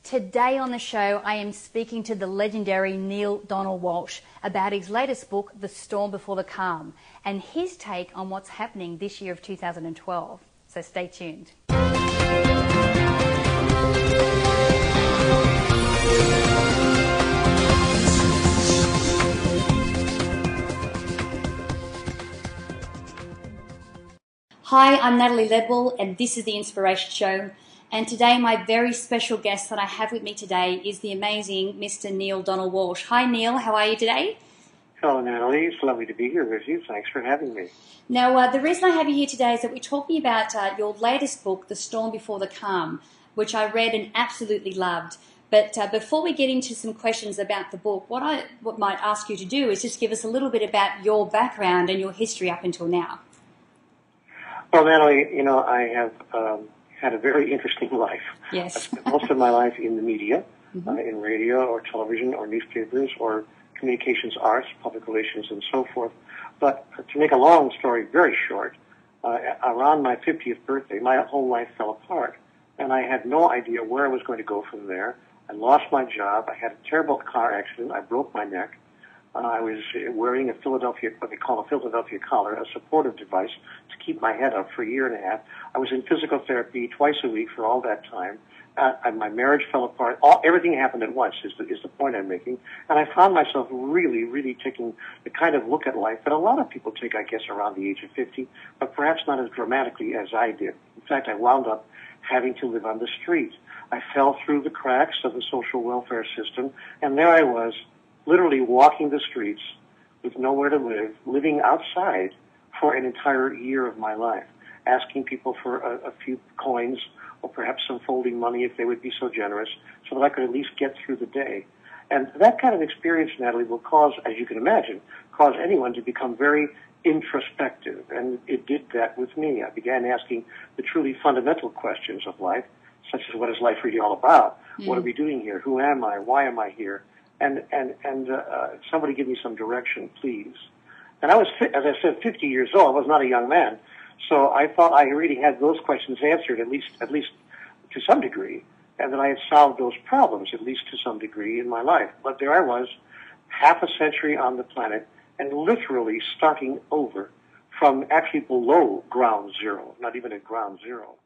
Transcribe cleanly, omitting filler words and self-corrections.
Today on the show, I am speaking to the legendary Neale Donald Walsch about his latest book, The Storm Before the Calm, and his take on what's happening this year of 2012. So stay tuned. Hi, I'm Natalie Ledwell, and this is The Inspiration Show. And today, my very special guest that I have with me today is the amazing Mr. Neale Donald Walsch. Hi, Neale. How are you today? Hello, Natalie. It's lovely to be here with you. Thanks for having me. Now, the reason I have you here today is that we're talking about your latest book, The Storm Before the Calm, which I read and absolutely loved. But before we get into some questions about the book, what I might ask you to do is just give us a little bit about your background and your history up until now. Well, Natalie, you know, I have had a very interesting life. Yes. I've spent most of my life in the media, in radio or television or newspapers or communications arts, public relations, and so forth. But to make a long story very short, around my 50th birthday, my whole life fell apart, and I had no idea where I was going to go from there. I lost my job. I had a terrible car accident. I broke my neck. I was wearing what they call a Philadelphia collar, a supportive device to keep my head up for a year and a half. I was in physical therapy twice a week for all that time. And my marriage fell apart. Everything happened at once is the point I'm making. And I found myself really taking the kind of look at life that a lot of people take, I guess, around the age of 50, but perhaps not as dramatically as I did. In fact, I wound up having to live on the street. I fell through the cracks of the social welfare system, and there I was, literally walking the streets with nowhere to live, living outside for an entire year of my life, asking people for a few coins or perhaps some folding money if they would be so generous so that I could at least get through the day. And that kind of experience, Natalie, will cause, as you can imagine, cause anyone to become very introspective. And it did that with me. I began asking the truly fundamental questions of life, such as what is life really all about? What are we doing here? Who am I? Why am I here? And somebody give me some direction, please. And I was, as I said, 50 years old. I was not a young man. So I thought I really had those questions answered, at least to some degree, and that I had solved those problems, at least to some degree, in my life. But there I was, half a century on the planet, and literally starting over from actually below ground zero, not even at ground zero.